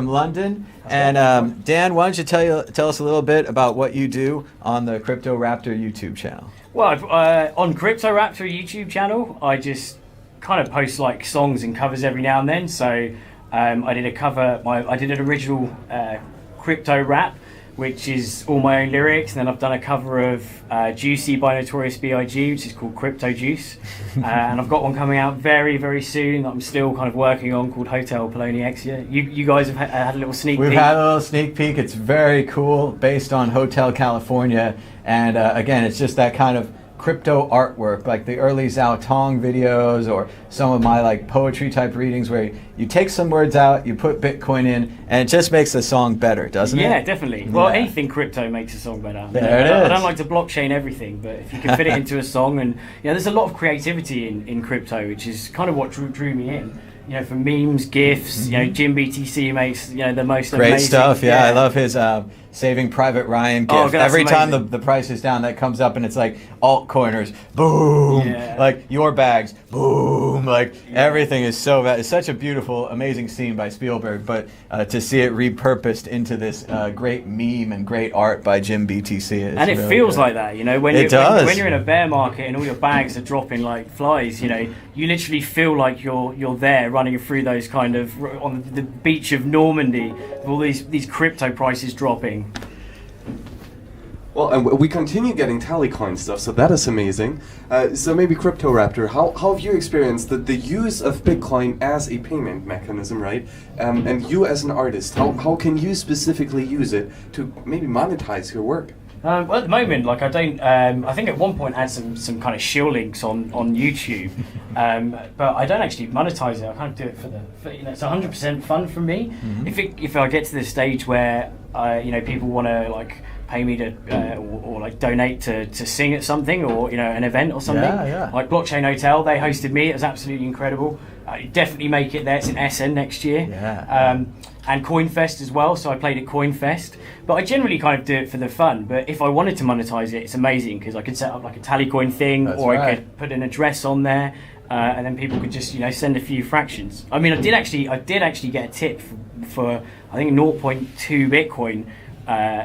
from London. And Dan, why don't you tell us a little bit about what you do on the CryptoRaptor YouTube channel? Well, on CryptoRaptor YouTube channel, I just kind of post like songs and covers every now and then. So I did a cover, I did an original crypto rap, which is all my own lyrics, and then I've done a cover of Juicy by Notorious B.I.G., which is called Crypto Juice. And I've got one coming out very, very soon that I'm still kind of working on, called Hotel Poloniex. You guys have had a little sneak peek. We've had a little sneak peek. It's very cool, based on Hotel California. And again, it's just that kind of crypto artwork, like the early Zhao Tong videos, or some of my like poetry type readings where you take some words out, you put Bitcoin in, and it just makes the song better, doesn't it? Yeah, definitely. Well, anything crypto makes a song better. There it is. I don't like to blockchain everything, but if you can fit it into a song, and there's a lot of creativity in crypto, which is kind of what drew me in. For memes, GIFs, Jim BTC makes, the most great amazing stuff. Yeah, I love his Saving Private Ryan GIF. Oh, God, every amazing. time the price is down, that comes up and it's like altcoiners, boom, like your bags, boom, like everything is so bad. It's such a beautiful, amazing scene by Spielberg, but to see it repurposed into this great meme and great art by Jim BTC is and it really feels good. like that, when you're in a bear market and all your bags are dropping like flies, you literally feel like you're there running through those kind of on the beach of Normandy with all these crypto prices dropping. Well, and we continue getting Tallycoin stuff, so that is amazing. So maybe CryptoRaptor, how have you experienced the use of Bitcoin as a payment mechanism, right? And you as an artist, how can you specifically use it to maybe monetize your work? Well, at the moment, like I think at one point I had some kind of shill links on YouTube, but I don't actually monetize it. I kind of do it for it's 100% fun for me. Mm-hmm. If I get to the stage where people want to like pay me to or like donate to sing at something, or an event or something, like Blockchain Hotel, they hosted me. It was absolutely incredible. Definitely make it there. It's in Essen next year. And CoinFest as well, so I played at CoinFest. But I generally kind of do it for the fun. But if I wanted to monetize it, it's amazing, because I could set up like a Tallycoin thing, I could put an address on there, and then people could just send a few fractions. I mean, I did actually get a tip for I think 0.2 Bitcoin.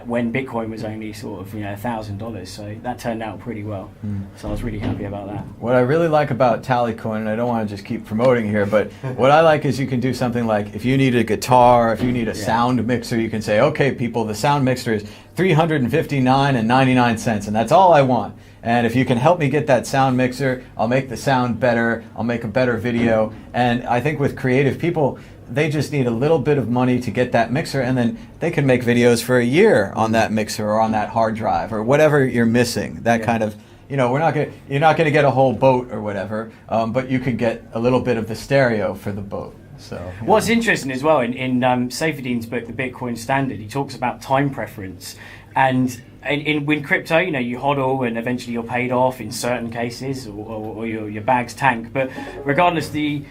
When Bitcoin was only sort of $1,000, so that turned out pretty well. So I was really happy about that. What I really like about Tallycoin, and I don't want to just keep promoting here, but what I like is you can do something like, if you need a guitar, if you need a sound mixer, you can say, okay, people, the sound mixer is $359.99, and that's all I want. And if you can help me get that sound mixer, I'll make the sound better, I'll make a better video. And I think with creative people, they just need a little bit of money to get that mixer, and then they can make videos for a year on that mixer or on that hard drive or whatever you're missing. That kind of, you're not going to get a whole boat or whatever, but you can get a little bit of the stereo for the boat. So what's interesting as well, in Saifedean's book, The Bitcoin Standard, he talks about time preference. And in crypto, you hodl and eventually you're paid off in certain cases, or your bags tank. But regardless, the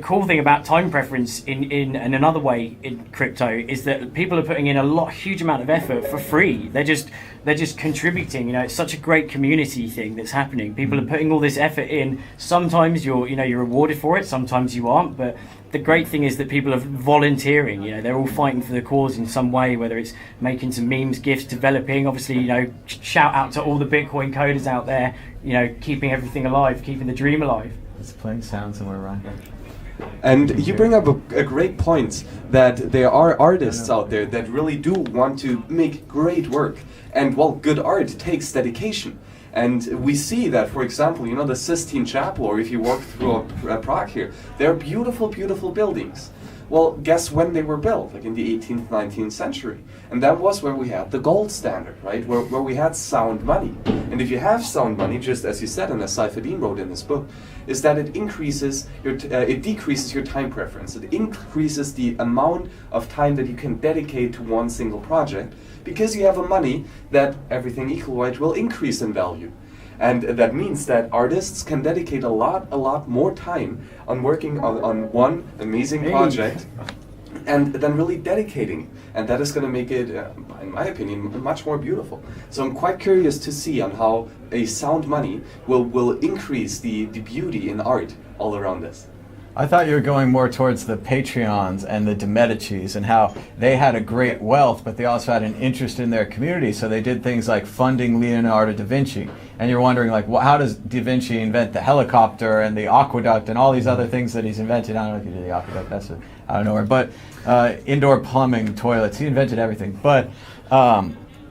cool thing about time preference in another way in crypto is that people are putting in a huge amount of effort for free. They're just contributing. It's such a great community thing that's happening. People are putting all this effort in. Sometimes you're rewarded for it, sometimes you aren't. But the great thing is that people are volunteering. They're all fighting for the cause in some way, whether it's making some memes, GIFs, developing. Obviously, shout out to all the Bitcoin coders out there, keeping everything alive, keeping the dream alive. It's playing sound somewhere, Ryan. And you bring up a great point, that there are artists out there that really do want to make great work. And good art takes dedication. And we see that, for example, the Sistine Chapel, or if you walk through Prague here, they're beautiful, beautiful buildings. Well, guess when they were built? Like in the 18th, 19th century. And that was where we had the gold standard, right? Where we had sound money. And if you have sound money, just as you said, and as Saifedean wrote in his book, is that it decreases your time preference. It increases the amount of time that you can dedicate to one single project, because you have a money that, everything equal, right, will increase in value. And that means that artists can dedicate a lot more time on working on one amazing project, and then really dedicating it. And that is going to make it, in my opinion, much more beautiful. So I'm quite curious to see on how a sound money will increase the beauty in art all around us. I thought you were going more towards the Patreons and the de Medicis and how they had a great wealth, but they also had an interest in their community. So they did things like funding Leonardo da Vinci. And you're wondering, like, well, how does da Vinci invent the helicopter and the aqueduct and all these other things that he's invented? I don't know if he did the aqueduct, that's out of nowhere. But indoor plumbing, toilets, he invented everything. But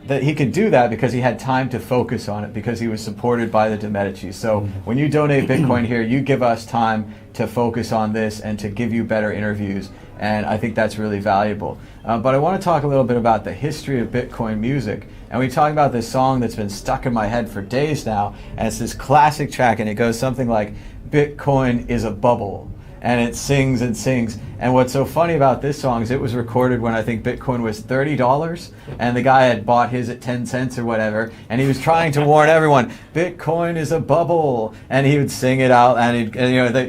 that he could do that because he had time to focus on it, because he was supported by the de Medici. So when you donate Bitcoin here, you give us time to focus on this and to give you better interviews, and I think that's really valuable. But I want to talk a little bit about the history of Bitcoin music, and we talk about this song that's been stuck in my head for days now, and it's this classic track, and it goes something like, "Bitcoin is a bubble," and it sings and sings. And what's so funny about this song is it was recorded when I think Bitcoin was $30, and the guy had bought his at 10 cents or whatever, and he was trying to warn everyone, Bitcoin is a bubble, and he would sing it out, and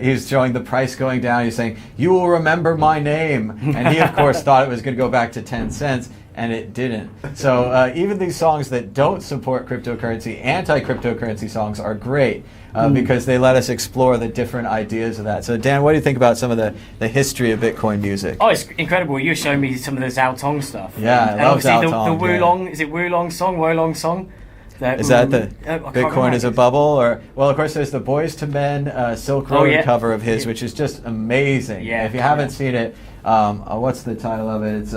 he was showing the price going down. He's saying, "You will remember my name," and he of course thought it was going to go back to 10 cents. And it didn't. So even these songs that don't support cryptocurrency, anti-cryptocurrency songs, are great because they let us explore the different ideas of that. So Dan, what do you think about some of the history of Bitcoin music? Oh, it's incredible. You were showing me some of the Zhao Tong stuff. Yeah, and I love obviously Zhao the Tong. Wulong, is it Wulong song? Is that the Bitcoin is a bubble? Or, well, of course, there's the Boys to Men Silk Road cover of his, which is just amazing. Yeah, if you haven't seen it, what's the title of it? It's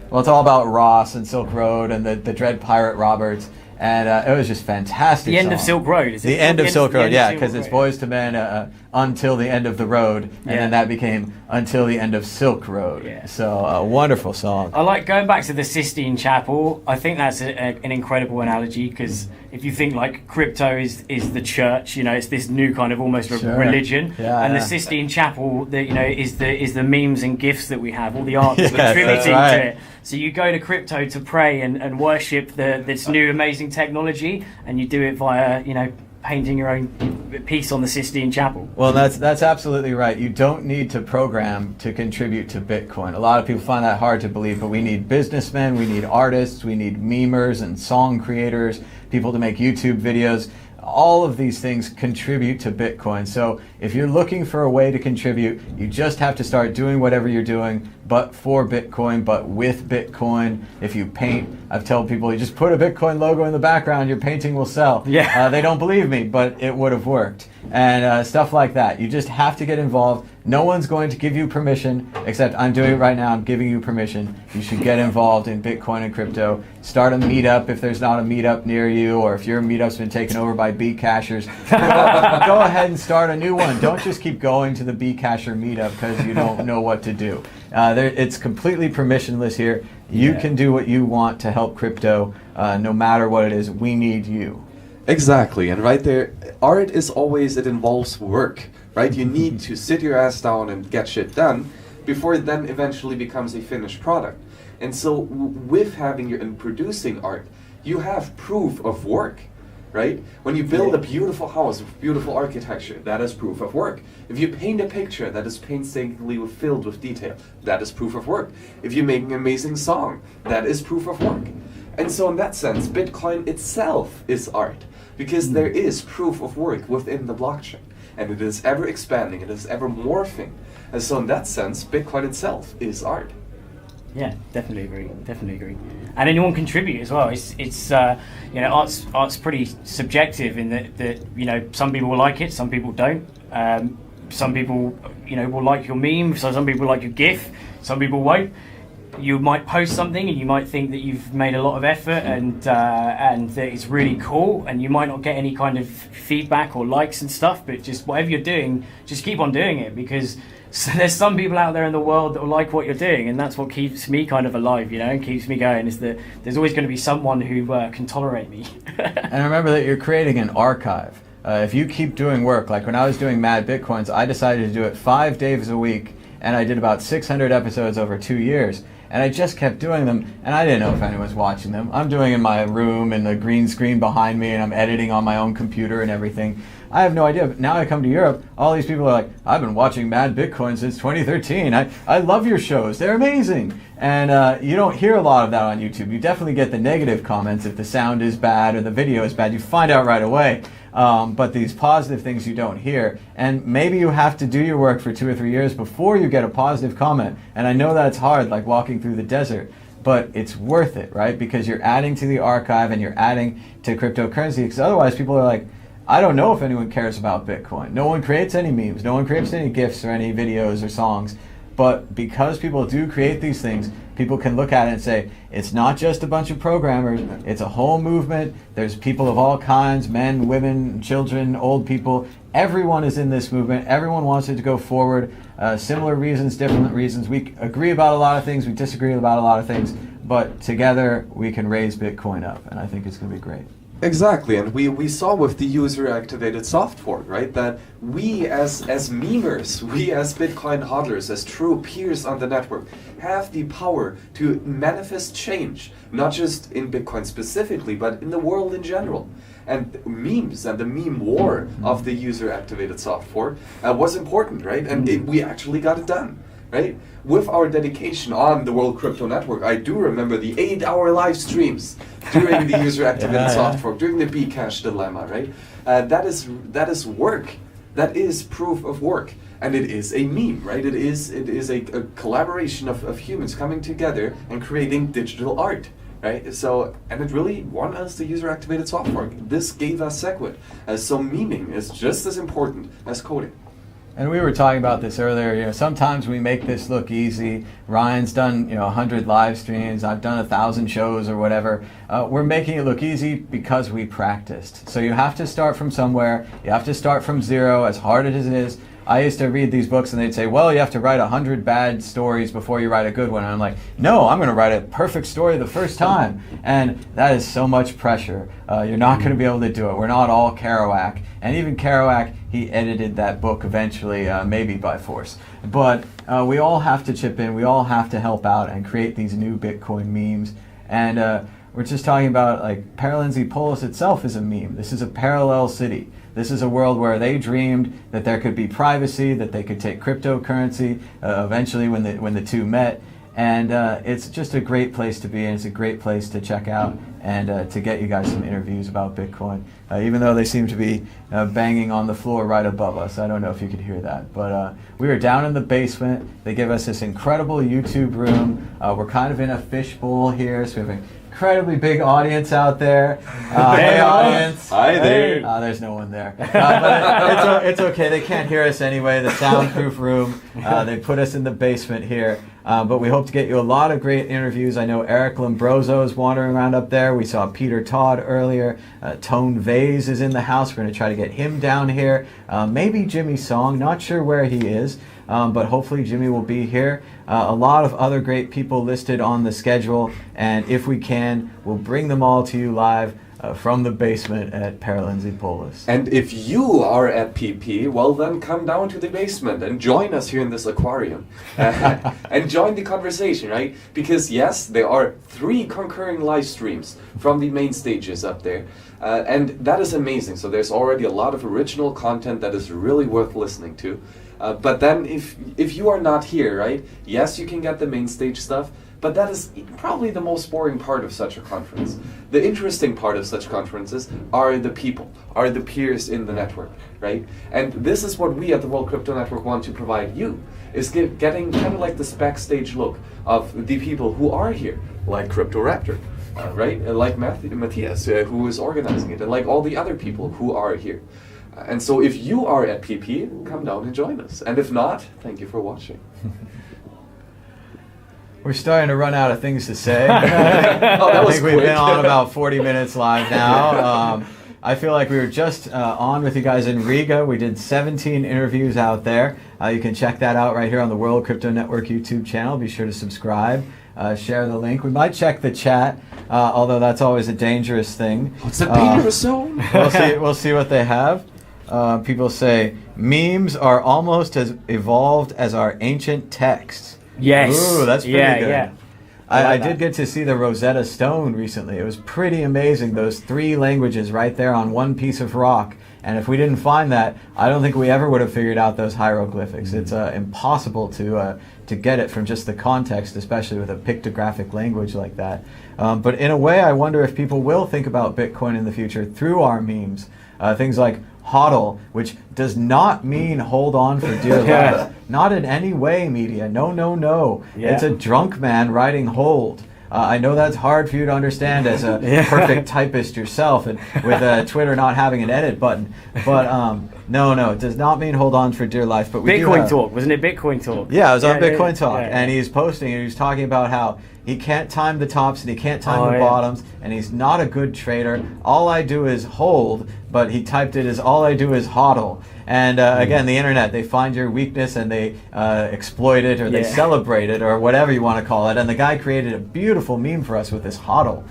well, it's all about Ross and Silk Road and the Dread Pirate Roberts, and it was just fantastic. The End song. of Silk Road, is it? The End of Silk Road, yeah, because it's Boys to Men until the end of the road, and then that became Until the End of Silk Road. Yeah. So a wonderful song. I like going back to the Sistine Chapel. I think that's an incredible analogy, because if you think like crypto is the church, it's this new kind of almost religion, and the Sistine Chapel, is the memes and gifs that we have, all the art that's contributing to it. So you go to crypto to pray and worship this new amazing technology, and you do it via painting your own piece on the Sistine Chapel. Well, that's absolutely right. You don't need to program to contribute to Bitcoin. A lot of people find that hard to believe, but we need businessmen, we need artists, we need memers and song creators, people to make YouTube videos. All of these things contribute to Bitcoin. So if you're looking for a way to contribute, you just have to start doing whatever you're doing, but for Bitcoin, but with Bitcoin. If you paint, I've told people, you just put a Bitcoin logo in the background, your painting will sell. Yeah. They don't believe me, but it would have worked. And stuff like that. You just have to get involved. No one's going to give you permission, except I'm doing it right now. I'm giving you permission. You should get involved in Bitcoin and crypto. Start a meetup if there's not a meetup near you, or if your meetup's been taken over by Bcashers. Go ahead and start a new one. Don't just keep going to the Bcasher meetup because you don't know what to do. It's completely permissionless here. You can do what you want to help crypto, no matter what it is. We need you. Exactly, and right there, art is always, it involves work, right? You need to sit your ass down and get shit done before it then eventually becomes a finished product. And so with having and producing art, you have proof of work, right? When you build a beautiful house with beautiful architecture, that is proof of work. If you paint a picture that is painstakingly filled with detail, that is proof of work. If you make an amazing song, that is proof of work. And so in that sense, Bitcoin itself is art, because there is proof of work within the blockchain, and it is ever expanding, it is ever morphing. And so in that sense, Bitcoin itself is art. Yeah, definitely agree. And anyone contribute as well. It's art's pretty subjective in that some people will like it, some people don't. Some people will like your meme, so some people like your GIF, some people won't. You might post something and you might think that you've made a lot of effort and that it's really cool, and you might not get any kind of feedback or likes and stuff, but just whatever you're doing, just keep on doing it, because there's some people out there in the world that will like what you're doing, and that's what keeps me kind of alive, and keeps me going, is that there's always going to be someone who can tolerate me. And remember that you're creating an archive. If you keep doing work, like when I was doing Mad Bitcoins, I decided to do it 5 days a week, and I did about 600 episodes over 2 years. And I just kept doing them, and I didn't know if anyone's watching them. I'm doing in my room, and the green screen behind me, and I'm editing on my own computer and everything. I have no idea, but now I come to Europe, all these people are like, I've been watching Mad Bitcoin since 2013. I love your shows, they're amazing. And you don't hear a lot of that on YouTube. You definitely get the negative comments if the sound is bad or the video is bad. You find out right away. but these positive things you don't hear. And maybe you have to do your work for 2 or 3 years before you get a positive comment. And I know that's hard, like walking through the desert, but it's worth it, right? Because you're adding to the archive and you're adding to cryptocurrency, because otherwise people are like, I don't know if anyone cares about Bitcoin. No one creates any memes, no one creates any GIFs or any videos or songs. But because people do create these things, people can look at it and say, it's not just a bunch of programmers, it's a whole movement. There's people of all kinds, men, women, children, old people. Everyone is in this movement. Everyone wants it to go forward. Similar reasons, different reasons. We agree about a lot of things, we disagree about a lot of things, but together we can raise Bitcoin up, and I think it's going to be great. Exactly, and we saw with the user-activated soft fork, right, that we as memers, we as Bitcoin hodlers, as true peers on the network, have the power to manifest change, not just in Bitcoin specifically, but in the world in general. And memes and the meme war of the user-activated soft fork was important, right, and we actually got it done. Right? With our dedication on the World Crypto Network, I do remember the 8-hour live streams during the user-activated soft fork, during the Bcash dilemma, right? That is work. That is proof of work. And it is a meme, right? It is a collaboration of humans coming together and creating digital art. Right? So, and it really won us the user-activated soft fork. This gave us Segwit. So memeing is just as important as coding. And we were talking about this earlier, sometimes we make this look easy. Ryan's done, 100 live streams, I've done 1,000 shows or whatever. We're making it look easy because we practiced. So you have to start from somewhere, you have to start from zero, as hard as it is. I used to read these books and they'd say, well, you have to write 100 bad stories before you write a good one. And I'm like, no, I'm going to write a perfect story the first time. And that is so much pressure. You're not going to be able to do it. We're not all Kerouac. And even Kerouac, he edited that book eventually, maybe by force. But we all have to chip in. We all have to help out and create these new Bitcoin memes. And we're just talking about, like, Paralinzi Polis itself is a meme. This is a parallel city. This is a world where they dreamed that there could be privacy, that they could take cryptocurrency eventually when the two met. And it's just a great place to be, and it's a great place to check out and to get you guys some interviews about Bitcoin, even though they seem to be banging on the floor right above us. I don't know if you could hear that. But we were down in the basement. They give us this incredible YouTube room. We're kind of in a fishbowl here, so we have an incredibly big audience out there. Hey, audience. Hi there. There's no one there. But it's okay. They can't hear us anyway. The soundproof room. They put us in the basement here. But we hope to get you a lot of great interviews. I know Eric Lombroso is wandering around up there. We saw Peter Todd earlier. Tone Vase is in the house. We're going to try to get him down here. Maybe Jimmy Song. Not sure where he is. But hopefully Jimmy will be here. A lot of other great people listed on the schedule, and if we can, we'll bring them all to you live from the basement at Paralinzi Polis. And if you are at PP, well then come down to the basement and join us here in this aquarium. And join the conversation, right? Because yes, there are 3 concurring live streams from the main stages up there. And that is amazing. So there's already a lot of original content that is really worth listening to. But then if you are not here, right, yes, you can get the main stage stuff, but that is probably the most boring part of such a conference. The interesting part of such conferences are the people, are the peers in the network, right? And this is what we at the World Crypto Network want to provide you, is getting kind of like this backstage look of the people who are here, like CryptoRaptor, right? Like Matthias, who is organizing it, and like all the other people who are here. And so if you are at PP, come down and join us. And if not, thank you for watching. We're starting to run out of things to say. I think we've been on about 40 minutes live now. I feel like we were just on with you guys in Riga. We did 17 interviews out there. You can check that out right here on the World Crypto Network YouTube channel. Be sure to subscribe. Share the link. We might check the chat, although that's always a dangerous thing. What's the dangerous zone? We'll see what they have. People say, memes are almost as evolved as our ancient texts. Yes. Ooh, that's pretty good. Yeah. I did get to see the Rosetta Stone recently. It was pretty amazing, those 3 languages right there on one piece of rock. And if we didn't find that, I don't think we ever would have figured out those hieroglyphics. It's impossible to get it from just the context, especially with a pictographic language like that. But in a way, I wonder if people will think about Bitcoin in the future through our memes. Things like hodl, which does not mean hold on for dear life. Not in any way, media. No, no, no. Yeah. It's a drunk man writing hold. I know that's hard for you to understand as a perfect typist yourself, and with Twitter not having an edit button. But no, it does not mean hold on for dear life. But we Bitcoin Talk, wasn't it? Bitcoin Talk. Yeah, it was on Bitcoin Talk, and he's posting, and he's talking about how he can't time the tops and he can't time the bottoms, and he's not a good trader. All I do is hold, but he typed it as all I do is hodl. And again, the internet, they find your weakness and they exploit it, or they celebrate it, or whatever you want to call it. And the guy created a beautiful meme for us with this hodl,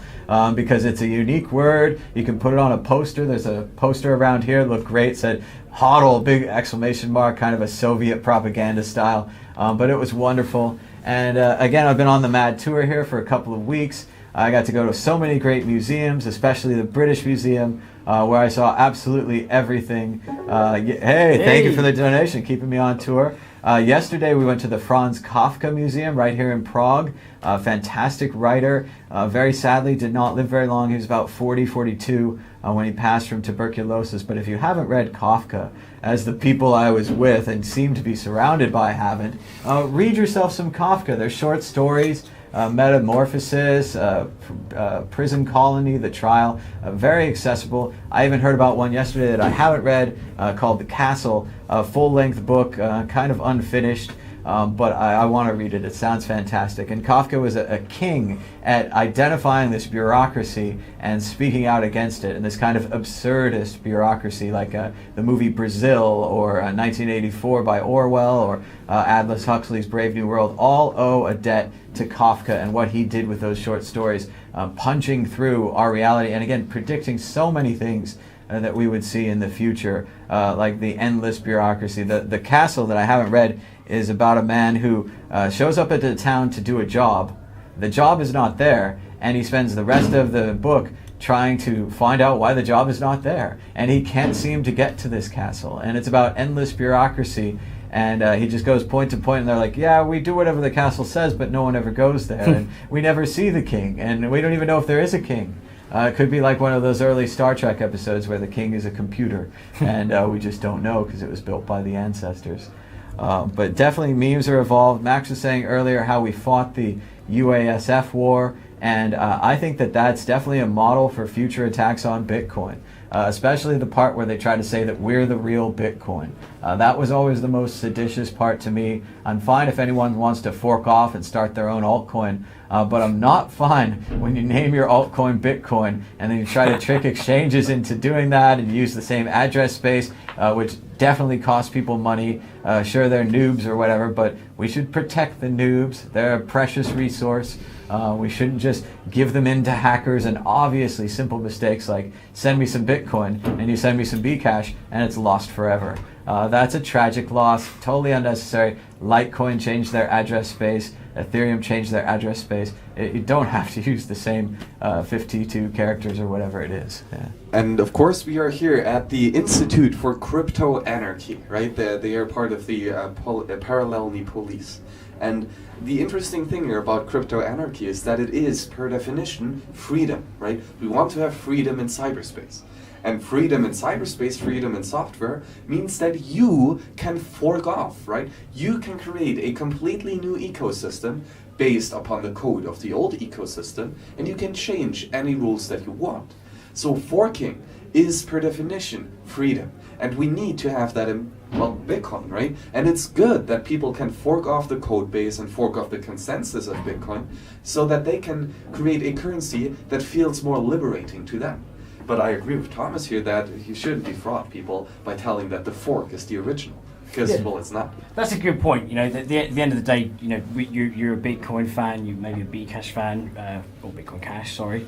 because it's a unique word. You can put it on a poster. There's a poster around here, it looked great, said hodl, big exclamation mark, kind of a Soviet propaganda style. But it was wonderful. And again, I've been on the Mad Tour here for a couple of weeks. I got to go to so many great museums, especially the British Museum, where I saw absolutely everything. Hey, thank you for the donation, keeping me on tour. Yesterday we went to the Franz Kafka Museum right here in Prague. Fantastic writer. Very sadly did not live very long. He was about 42 when he passed from tuberculosis. But if you haven't read Kafka, as the people I was with and seem to be surrounded by haven't, read yourself some Kafka. They're short stories. Metamorphosis, Prison Colony, The Trial, very accessible. I even heard about one yesterday that I haven't read called The Castle, a full-length book, kind of unfinished, but I want to read it. It sounds fantastic. And Kafka was a king at identifying this bureaucracy and speaking out against it, and this kind of absurdist bureaucracy, like the movie Brazil, or 1984 by Orwell, or Aldous Huxley's Brave New World, all owe a debt to Kafka and what he did with those short stories, punching through our reality, and again, predicting so many things that we would see in the future, like the endless bureaucracy. The Castle, that I haven't read, is about a man who shows up at the town to do a job. The job is not there, and he spends the rest of the book trying to find out why the job is not there. And he can't seem to get to this castle. And it's about endless bureaucracy. And he just goes point to point, and they're like, yeah, we do whatever the castle says, but no one ever goes there. And we never see the king, and we don't even know if there is a king. It could be like one of those early Star Trek episodes where the king is a computer, and we just don't know because it was built by the ancestors. But definitely memes are evolved. Max was saying earlier how we fought the UASF war, and I think that that's definitely a model for future attacks on Bitcoin, especially the part where they try to say that we're the real Bitcoin. That was always the most seditious part to me. I'm fine if anyone wants to fork off and start their own altcoin, but I'm not fine when you name your altcoin Bitcoin and then you try to trick exchanges into doing that and use the same address space, which definitely costs people money. Sure, they're noobs or whatever, but we should protect the noobs. They're a precious resource. We shouldn't just give them in to hackers and obviously simple mistakes like send me some Bitcoin and you send me some Bcash and it's lost forever. That's a tragic loss, totally unnecessary. Litecoin changed their address space. Ethereum changed their address space. You don't have to use the same 52 characters or whatever it is. Yeah. And of course, we are here at the Institute for Crypto Anarchy, right? They are part of the Parallelny Police. And the interesting thing here about crypto anarchy is that it is, per definition, freedom, right? We want to have freedom in cyberspace. And freedom in cyberspace, freedom in software, means that you can fork off, right? You can create a completely new ecosystem based upon the code of the old ecosystem, and you can change any rules that you want. So forking is, per definition, freedom. And we need to have that in, well, Bitcoin, right? And it's good that people can fork off the code base and fork off the consensus of Bitcoin so that they can create a currency that feels more liberating to them. But I agree with Thomas here that you shouldn't defraud people by telling that the fork is the original. Because, well, it's not. That's a good point. You know, at the end of the day, you know, you're a Bitcoin fan, you maybe a Bcash fan, or Bitcoin Cash, sorry,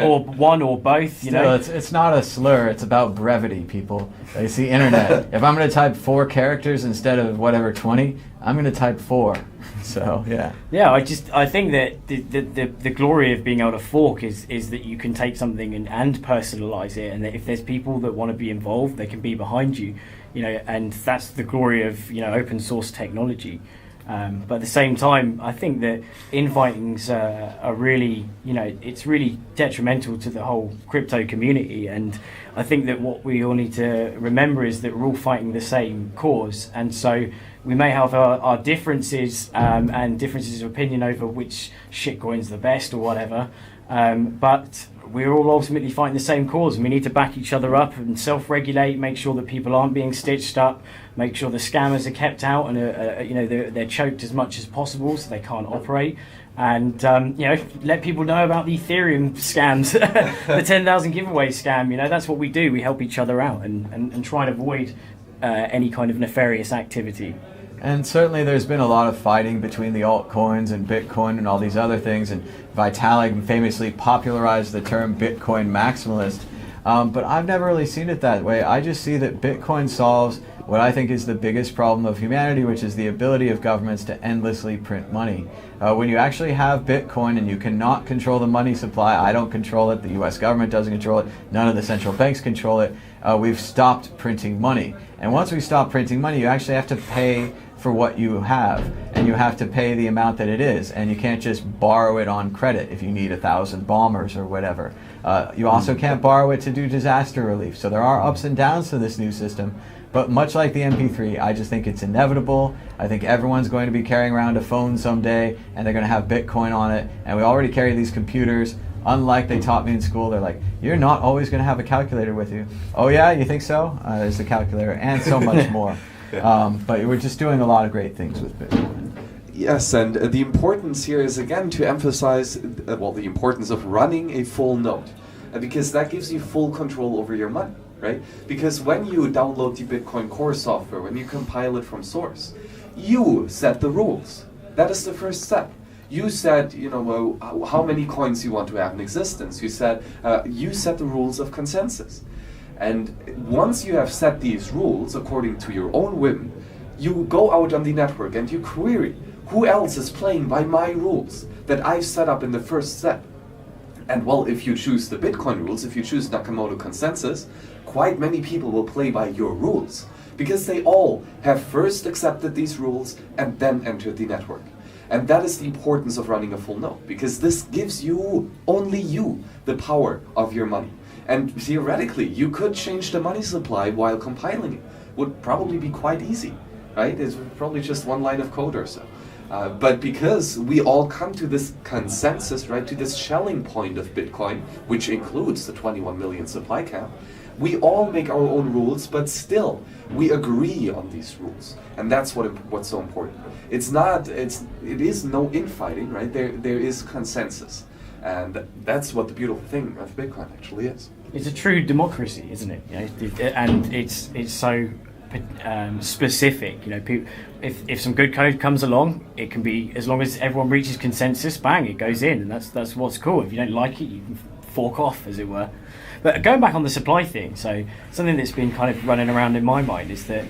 or one or both. You know, it's not a slur. It's about brevity, people. It's the internet. If I'm going to type 4 characters instead of whatever 20, I'm going to type 4. So yeah. Yeah, I think that the glory of being able to fork is that you can take something and personalize it, and that if there's people that want to be involved, they can be behind you. You know, and that's the glory of, you know, open source technology. But at the same time, I think that invitings are really, it's really detrimental to the whole crypto community. And I think that what we all need to remember is that we're all fighting the same cause. And so we may have our differences and differences of opinion over which shitcoin's the best or whatever. But we're all ultimately fighting the same cause, and we need to back each other up and self-regulate, make sure that people aren't being stitched up, make sure the scammers are kept out and they're choked as much as possible so they can't operate, and let people know about the Ethereum scams, the 10,000 giveaway scam. That's what we do. We help each other out and try and avoid any kind of nefarious activity. And certainly there's been a lot of fighting between the altcoins and Bitcoin and all these other things, and Vitalik famously popularized the term Bitcoin maximalist, but I've never really seen it that way. I just see that Bitcoin solves what I think is the biggest problem of humanity, which is the ability of governments to endlessly print money. When you actually have Bitcoin and you cannot control the money supply, I don't control it, the US government doesn't control it, none of the central banks control it, we've stopped printing money. And once we stop printing money, you actually have to pay for what you have, and you have to pay the amount that it is, and you can't just borrow it on credit if you need 1,000 bombers or whatever. You also can't borrow it to do disaster relief. So there are ups and downs to this new system, but much like the MP3, I just think it's inevitable. I think everyone's going to be carrying around a phone someday, and they're going to have Bitcoin on it, and we already carry these computers. Unlike they taught me in school, they're like, you're not always going to have a calculator with you. Oh yeah, you think so? There's the calculator and so much more. But we're just doing a lot of great things with Bitcoin. Yes, and the importance here is again to emphasize the importance of running a full node, because that gives you full control over your money, right? Because when you download the Bitcoin Core software, when you compile it from source, you set the rules. That is the first step. You said, how many coins you want to have in existence. You set the rules of consensus. And once you have set these rules according to your own whim, you go out on the network and you query who else is playing by my rules that I've set up in the first step. And well, if you choose the Bitcoin rules, if you choose Nakamoto consensus, quite many people will play by your rules, because they all have first accepted these rules and then entered the network. And that is the importance of running a full node, because this gives you, only you, the power of your money. And theoretically, you could change the money supply while compiling it. Would probably be quite easy, right? It's probably just one line of code or so. But because we all come to this consensus, right, to this Schelling point of Bitcoin, which includes the 21 million supply cap, we all make our own rules, but still we agree on these rules, and that's what's so important. It is no infighting, right? There is consensus. And that's what the beautiful thing of Bitcoin actually is. It's a true democracy, isn't it? And it's so specific. If some good code comes along, it can be, as long as everyone reaches consensus, bang, it goes in, and that's what's cool. If you don't like it, you can fork off, as it were. But going back on the supply thing, so something that's been kind of running around in my mind is that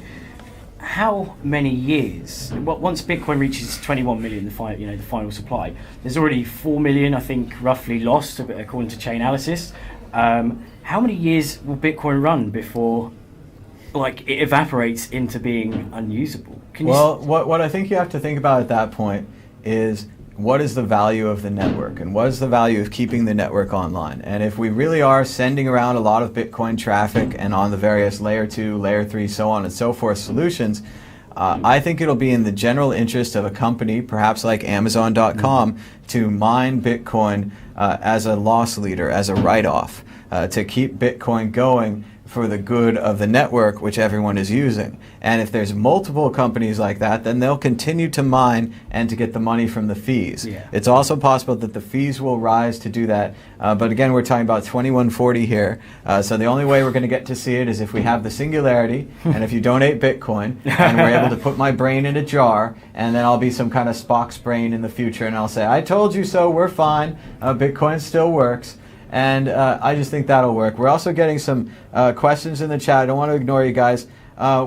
how many years, once Bitcoin reaches 21 million, the final supply, there's already 4 million, I think, roughly lost, according to Chainalysis. How many years will Bitcoin run before it evaporates into being unusable? What I think you have to think about at that point is, what is the value of the network, and what is the value of keeping the network online? And if we really are sending around a lot of Bitcoin traffic and on the various layer 2, layer 3, so on and so forth solutions, I think it'll be in the general interest of a company, perhaps like Amazon.com, to mine Bitcoin as a loss leader, as a write-off, to keep Bitcoin going for the good of the network which everyone is using. And if there's multiple companies like that, then they'll continue to mine and to get the money from the fees. Yeah. It's also possible that the fees will rise to do that. But again, we're talking about 2140 here. So the only way we're going to get to see it is if we have the singularity, and if you donate Bitcoin, and we're able to put my brain in a jar, and then I'll be some kind of Spock's brain in the future, and I'll say, I told you so, we're fine, Bitcoin still works. And I just think that'll work. We're also getting some questions in the chat. I don't want to ignore you guys.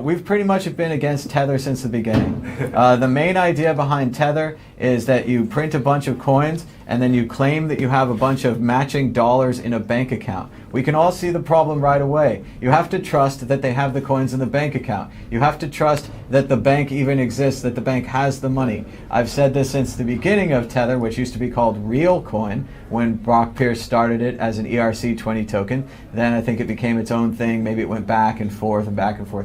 We've pretty much been against Tether since the beginning. The main idea behind Tether is that you print a bunch of coins and then you claim that you have a bunch of matching dollars in a bank account. We can all see the problem right away. You have to trust that they have the coins in the bank account. You have to trust that the bank even exists, that the bank has the money. I've said this since the beginning of Tether, which used to be called Real Coin, when Brock Pierce started it as an ERC20 token. Then I think it became its own thing. Maybe it went back and forth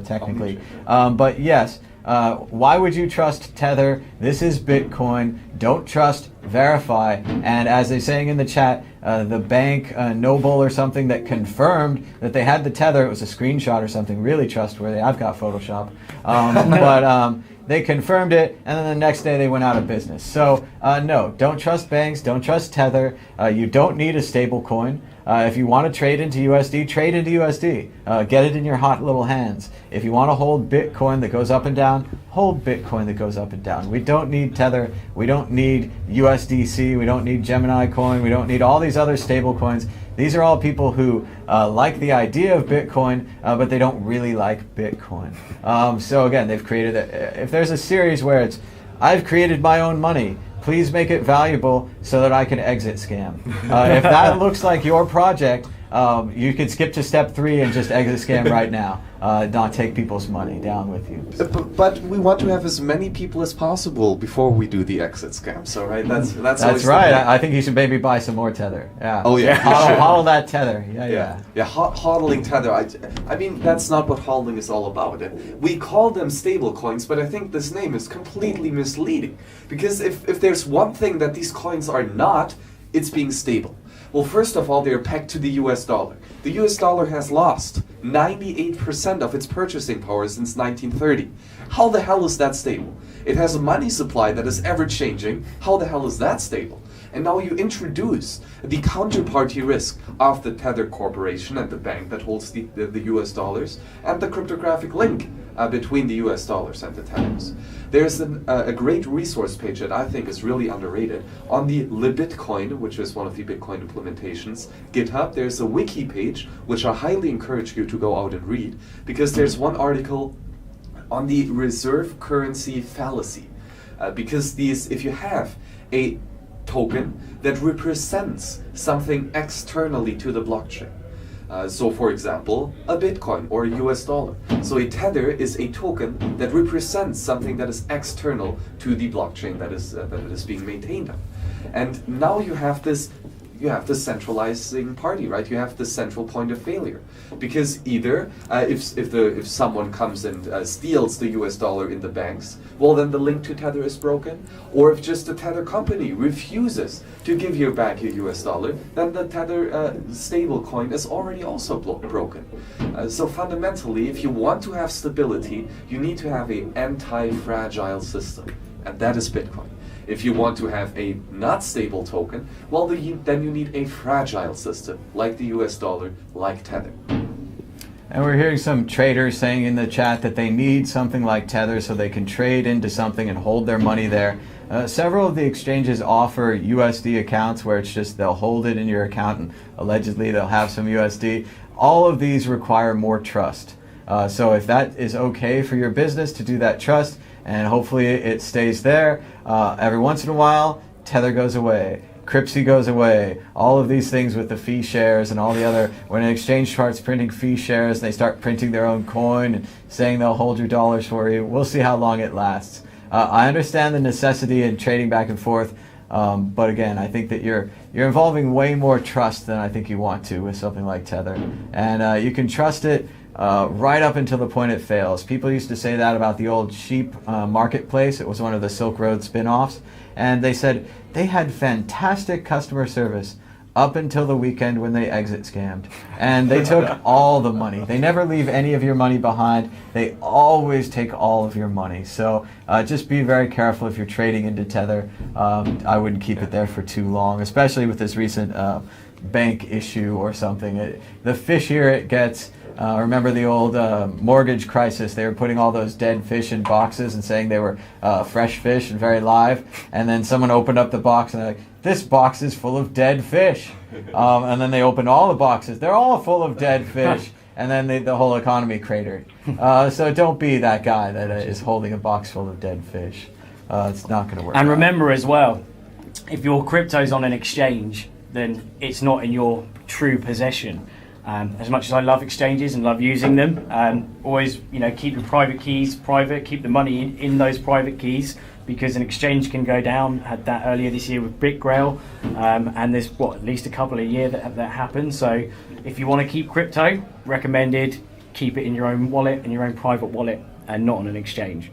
technically. But yes, why would you trust Tether? This is Bitcoin. Don't trust, verify. And as they're saying in the chat, the bank, Noble or something, that confirmed that they had the Tether, it was a screenshot or something, really trustworthy. I've got Photoshop. But they confirmed it, and then the next day they went out of business. So no, don't trust banks, don't trust Tether. You don't need a stable coin. If you want to trade into USD, trade into USD. Get it in your hot little hands. If you want to hold Bitcoin that goes up and down, hold Bitcoin that goes up and down. We don't need Tether. We don't need USDC. We don't need Gemini coin. We don't need all these other stable coins. These are all people who like the idea of Bitcoin, but they don't really like Bitcoin. So again, they've created if there's a series where it's, I've created my own money, please make it valuable so that I can exit scam. If that looks like your project, you could skip to step 3 and just exit scam right now. Not take people's money. Down with you. But we want to have as many people as possible before we do the exit scam. So right, that's right. I think you should maybe buy some more Tether. Yeah. Oh yeah. Hodl that Tether. Yeah. Hodling Tether. I mean, that's not what hodling is all about. We call them stable coins, but I think this name is completely misleading. Because if there's one thing that these coins are not, it's being stable. Well, first of all, they're pegged to the US dollar. The US dollar has lost 98% of its purchasing power since 1930. How the hell is that stable? It has a money supply that is ever changing. How the hell is that stable? And now you introduce the counterparty risk of the Tether Corporation and the bank that holds the US dollars, and the cryptographic link between the US dollars and the Tethers. There's a great resource page that I think is really underrated on the LibBitcoin, which is one of the Bitcoin implementations, GitHub. There's a wiki page, which I highly encourage you to go out and read, because there's one article on the reserve currency fallacy. Because if you have a token that represents something externally to the blockchain. So for example, a Bitcoin or a US dollar. So a Tether is a token that represents something that is external to the blockchain that it is being maintained on. And now you have this centralizing party, right? You have the central point of failure, because either if someone comes and steals the US dollar in the banks, well then the link to Tether is broken, or if just the Tether company refuses to give you back your US dollar, then the Tether stable coin is already also broken. So fundamentally, if you want to have stability, you need to have an anti-fragile system, and that is Bitcoin. If you want to have a not stable token, well, then you need a fragile system, like the US dollar, like Tether. And we're hearing some traders saying in the chat that they need something like Tether so they can trade into something and hold their money there. Several of the exchanges offer USD accounts where it's just they'll hold it in your account and allegedly they'll have some USD. All of these require more trust. So if that is okay for your business to do that trust, and hopefully it stays there. Every once in a while, Tether goes away, Cryptsy goes away, all of these things with the fee shares and all the other, when an exchange starts printing fee shares, they start printing their own coin and saying they'll hold your dollars for you. We'll see how long it lasts. I understand the necessity in trading back and forth, but again, I think that you're involving way more trust than I think you want to with something like Tether. And you can trust it right up until the point it fails. People used to say that about the old sheep marketplace. It was one of the Silk Road spin-offs. And they said they had fantastic customer service up until the weekend when they exit scammed. And they took all the money. They never leave any of your money behind. They always take all of your money. So just be very careful if you're trading into Tether. I wouldn't keep it there for too long, especially with this recent bank issue or something. The fishier it gets. Remember the old mortgage crisis? They were putting all those dead fish in boxes and saying they were fresh fish and very live. And then someone opened up the box and they're like, this box is full of dead fish. And then they opened all the boxes. They're all full of dead fish. And then the whole economy cratered. So don't be that guy that is holding a box full of dead fish. it's not going to work. And out. remember as well, if your crypto's on an exchange, then it's not in your true possession. As much as I love exchanges and love using them, always keep your private keys private, keep the money in those private keys, because an exchange can go down. Had that earlier this year with BitGrail, and there's at least a couple a year that happens. So if you want to keep crypto, recommended keep it in your own wallet, in your own private wallet, and not on an exchange.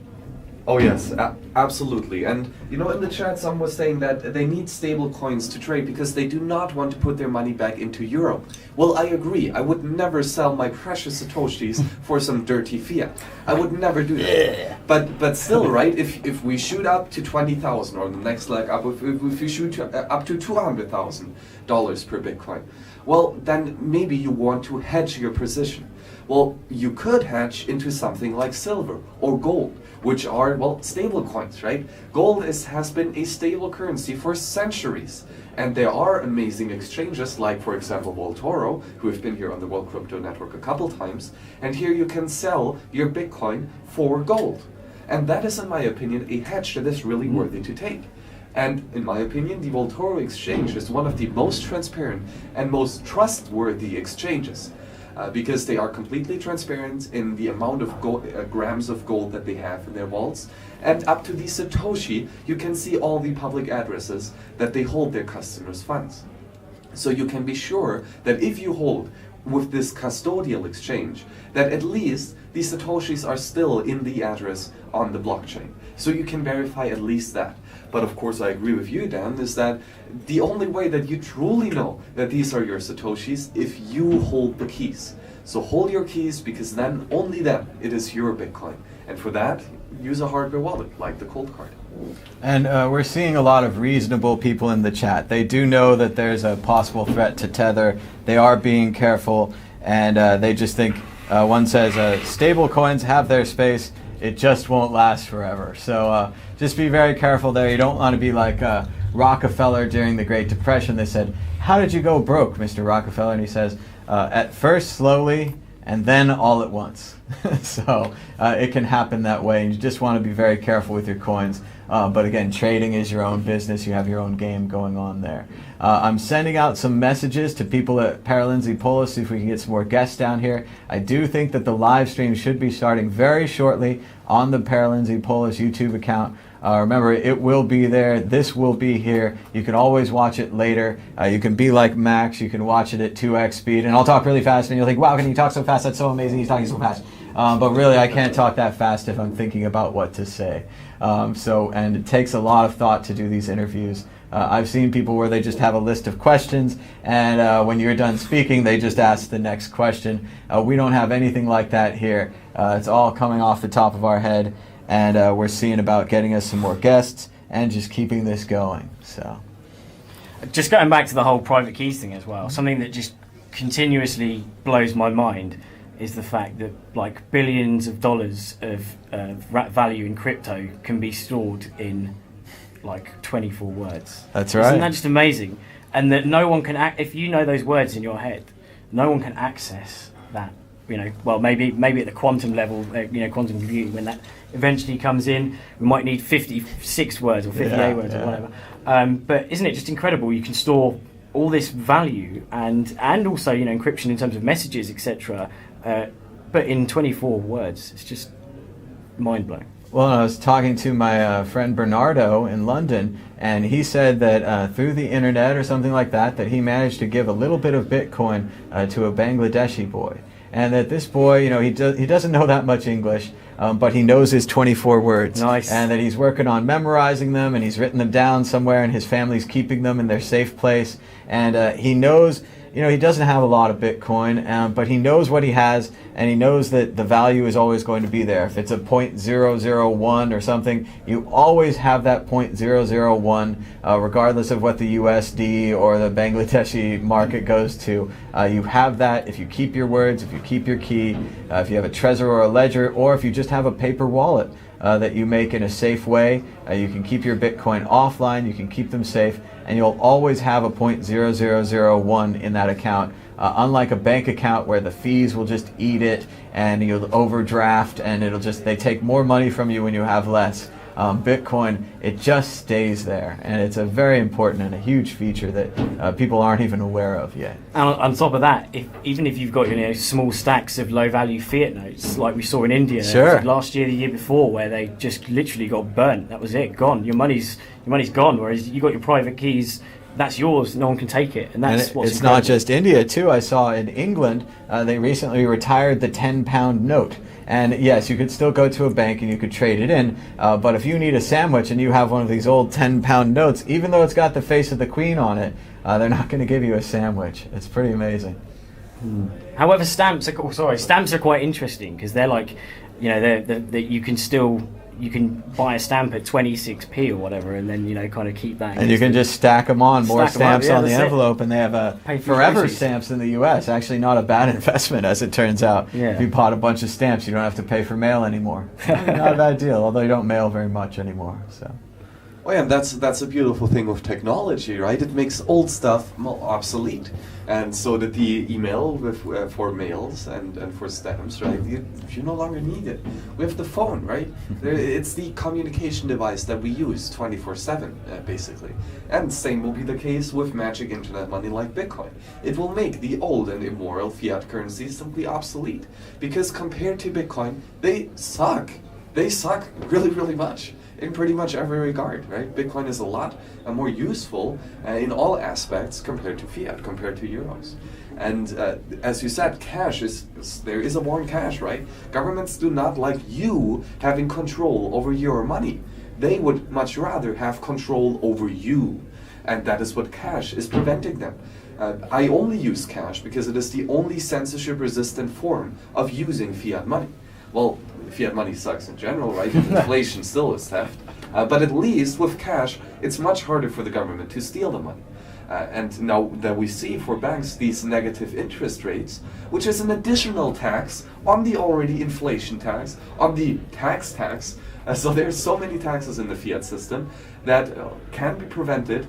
Oh yes, absolutely. And in the chat, someone was saying that they need stable coins to trade because they do not want to put their money back into euro. Well, I agree. I would never sell my precious satoshis for some dirty fiat. I would never do that. But still, right? If we shoot up to 20,000, or the next leg up, if we shoot up to $200,000 per Bitcoin, well, then maybe you want to hedge your position. Well, you could hedge into something like silver or gold, which are, stable coins, right? Gold has been a stable currency for centuries. And there are amazing exchanges like, for example, Voltoro, who have been here on the World Crypto Network a couple times. And here you can sell your Bitcoin for gold. And that is, in my opinion, a hedge that is really worthy to take. And in my opinion, the Voltoro exchange is one of the most transparent and most trustworthy exchanges. Because they are completely transparent in the amount of grams of gold that they have in their vaults. And up to the Satoshi, you can see all the public addresses that they hold their customers' funds. So you can be sure that if you hold with this custodial exchange, that at least the Satoshis are still in the address on the blockchain. So you can verify at least that. But of course, I agree with you, Dan, is that the only way that you truly know that these are your Satoshis if you hold the keys. So hold your keys, because then, only then, it is your Bitcoin. And for that, use a hardware wallet like the Cold Card. And we're seeing a lot of reasonable people in the chat. They do know that there's a possible threat to Tether. They are being careful, and they just think, one says, stable coins have their space. It just won't last forever. So just be very careful there. You don't want to be like Rockefeller during the Great Depression. They said, how did you go broke, Mr. Rockefeller? And he says, at first slowly, and then all at once. So it can happen that way, and you just want to be very careful with your coins. But again, trading is your own business. You have your own game going on there. I'm sending out some messages to people at Paralindsay Polis, see if we can get some more guests down here. I do think that the live stream should be starting very shortly on the Paralindsay Polis YouTube account. Remember, it will be there. This will be here. You can always watch it later. You can be like Max. You can watch it at 2x speed. And I'll talk really fast, and you'll think, wow, can he talk so fast? That's so amazing. He's talking so fast. But really, I can't talk that fast if I'm thinking about what to say. And it takes a lot of thought to do these interviews. I've seen people where they just have a list of questions, and when you're done speaking, they just ask the next question. We don't have anything like that here. It's all coming off the top of our head, and we're seeing about getting us some more guests and just keeping this going. So, just going back to the whole private keys thing as well, something that just continuously blows my mind is the fact that like billions of dollars of value in crypto can be stored in like 24 words. That's right. Isn't that just amazing? And that no one can if you know those words in your head, no one can access that. Maybe at the quantum level, quantum computing, when that eventually comes in, we might need 56 words or 58 words or whatever. But isn't it just incredible? You can store all this value and also encryption in terms of messages, etc. But in 24 words, it's just mind blowing. Well, I was talking to my friend Bernardo in London, and he said that through the internet or something like that, that he managed to give a little bit of Bitcoin to a Bangladeshi boy. And that this boy, he doesn't know that much English, but he knows his 24 words. Nice. And that he's working on memorizing them, and he's written them down somewhere, and his family's keeping them in their safe place. And he knows, he doesn't have a lot of Bitcoin, but he knows what he has, and he knows that the value is always going to be there. If it's a 0.001 or something, you always have that 0.001, regardless of what the USD or the Bangladeshi market goes to. You have that if you keep your words, if you keep your key, if you have a Trezor or a Ledger, or if you just have a paper wallet that you make in a safe way. You can keep your Bitcoin offline, you can keep them safe, and you'll always have a 0.0001 in that account. Unlike a bank account where the fees will just eat it and you'll overdraft and they take more money from you when you have less. Bitcoin, it just stays there. And it's a very important and a huge feature that people aren't even aware of yet. And on top of that, even if you've got small stacks of low-value fiat notes, like we saw in India last year, the year before, where they just literally got burnt. That was it, gone. Your money's gone. Whereas you got your private keys, that's yours. No one can take it, and that's what's it's incredible. not just India too. I saw in England they recently retired the £10 note. And yes, you could still go to a bank and you could trade it in, but if you need a sandwich and you have one of these old £10 notes, even though it's got the face of the Queen on it, they're not going to give you a sandwich. It's pretty amazing. However, stamps are quite interesting because they're like, you can buy a stamp at 26p or whatever, and then kind of keep that. And you can just stack them on, more stamps on the envelope, and they have forever groceries. Stamps in the U.S. Actually, not a bad investment, as it turns out. Yeah. If you bought a bunch of stamps, you don't have to pay for mail anymore. Not a bad deal, although you don't mail very much anymore. So. Oh yeah, and that's a beautiful thing with technology, right? It makes old stuff obsolete, and so that the email for mails and for stamps, right? You no longer need it. We have the phone, right? It's the communication device that we use 24/7, basically. And same will be the case with magic internet money like Bitcoin. It will make the old and immoral fiat currencies simply obsolete, because compared to Bitcoin, they suck. They suck really, really much. In pretty much every regard, right? Bitcoin is a lot more useful in all aspects compared to fiat, compared to euros. And as you said, there is a war on cash, right? Governments do not like you having control over your money. They would much rather have control over you. And that is what cash is preventing them. I only use cash because it is the only censorship-resistant form of using fiat money. Well, fiat money sucks in general, right? Inflation still is theft. But at least with cash, it's much harder for the government to steal the money. And now that we see for banks these negative interest rates, which is an additional tax on the already inflation tax, on the tax. So there's so many taxes in the fiat system that can be prevented,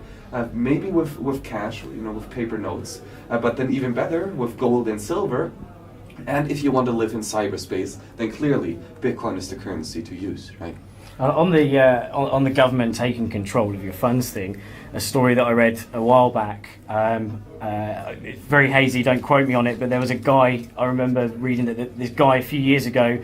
maybe with cash, with paper notes, but then even better with gold and silver. And if you want to live in cyberspace, then clearly Bitcoin is the currency to use, right? On the government taking control of your funds thing, a story that I read a while back, it's very hazy, don't quote me on it, but there was a guy, I remember reading that this guy a few years ago,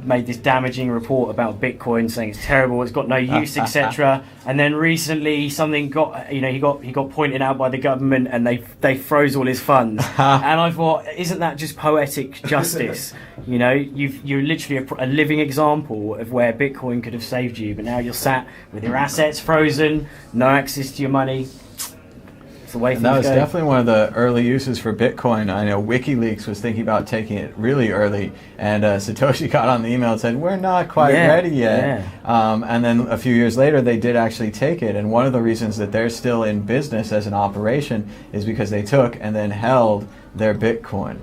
made this damaging report about Bitcoin, saying it's terrible, it's got no use, etc. And then recently something got, he got pointed out by the government, and they froze all his funds. And I thought, isn't that just poetic justice? You're literally a living example of where Bitcoin could have saved you, but now you're sat with your assets frozen, no access to your money. It's the way things go. That was definitely one of the early uses for Bitcoin. I know WikiLeaks was thinking about taking it really early, and Satoshi got on the email and said, we're not quite ready yet. Yeah. And then a few years later, they did actually take it. And one of the reasons that they're still in business as an operation is because they took and then held their Bitcoin.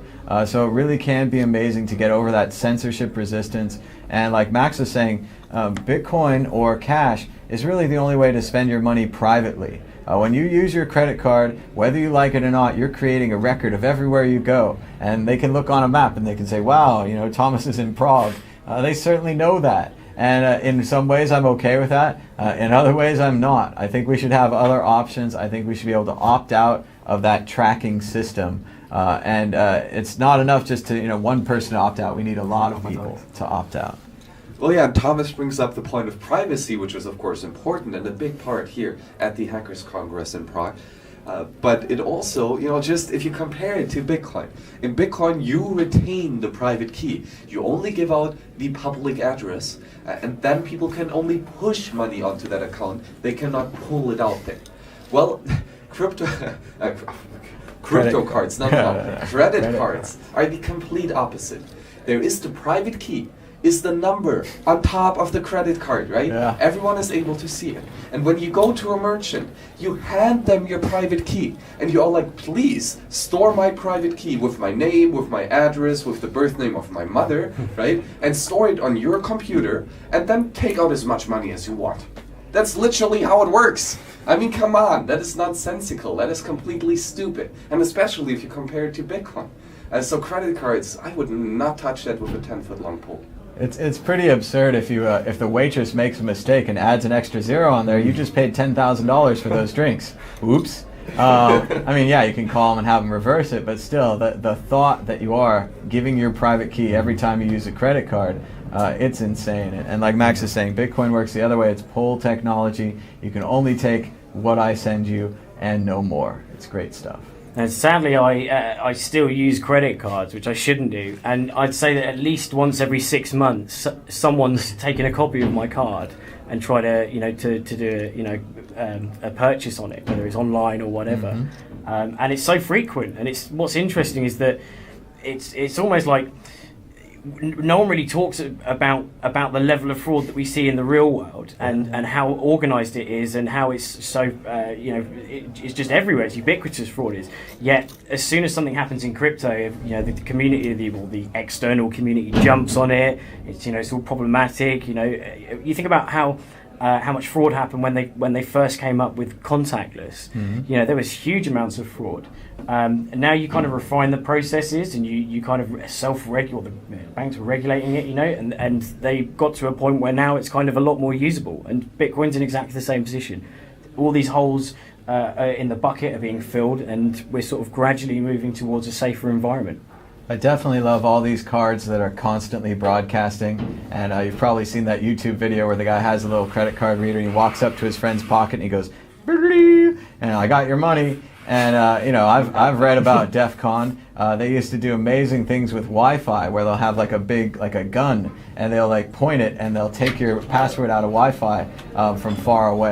So it really can be amazing to get over that censorship resistance. And like Max was saying, Bitcoin or cash is really the only way to spend your money privately. When you use your credit card, whether you like it or not, you're creating a record of everywhere you go. And they can look on a map and they can say, wow, Thomas is in Prague. They certainly know that. And in some ways, I'm okay with that. In other ways, I'm not. I think we should have other options. I think we should be able to opt out of that tracking system. And it's not enough just to one person to opt out. We need a lot of people to opt out. Well, yeah, Thomas brings up the point of privacy, which is, of course, important and a big part here at the Hackers Congress in Prague. But it also, just if you compare it to Bitcoin, in Bitcoin you retain the private key. You only give out the public address, and then people can only push money onto that account. They cannot pull it out there. Well, crypto cards, credit cards are the complete opposite. There is the private key, is the number on top of the credit card, right? Yeah. Everyone is able to see it. And when you go to a merchant, you hand them your private key, and you're all like, please store my private key with my name, with my address, with the birth name of my mother, right? And store it on your computer, and then take out as much money as you want. That's literally how it works. I mean, come on, that is nonsensical. That is completely stupid. And especially if you compare it to Bitcoin. So credit cards, I would not touch that with a 10-foot long pole. It's pretty absurd if you if the waitress makes a mistake and adds an extra zero on there. You just paid $10,000 for those drinks. Oops. I mean, yeah, you can call them and have them reverse it, but still, the thought that you are giving your private key every time you use a credit card, it's insane. And like Max is saying, Bitcoin works the other way. It's pull technology. You can only take what I send you and no more. It's great stuff. And sadly, I still use credit cards, which I shouldn't do. And I'd say that at least once every 6 months, someone's taken a copy of my card and try to, to do, a purchase on it, whether it's online or whatever. Mm-hmm. And it's so frequent. And what's interesting is that it's almost like no one really talks about the level of fraud that we see in the real world, and how organised it is, and how it's so it's just everywhere. It's ubiquitous, fraud is. Yet as soon as something happens in crypto, the community, the external community jumps on it. It's all problematic. You think about how much fraud happened when they first came up with contactless. Mm-hmm. There was huge amounts of fraud. And now you kind of refine the processes, and you kind of self-regulate. The banks were regulating it, and they got to a point where now it's kind of a lot more usable. And Bitcoin's in exactly the same position. All these holes in the bucket are being filled, and we're sort of gradually moving towards a safer environment. I definitely love all these cards that are constantly broadcasting, and you've probably seen that YouTube video where the guy has a little credit card reader, and he walks up to his friend's pocket and he goes, and I got your money. And I've read about DEF CON. They used to do amazing things with Wi-Fi, where they'll have like a gun, and they'll like point it, and they'll take your password out of Wi-Fi from far away.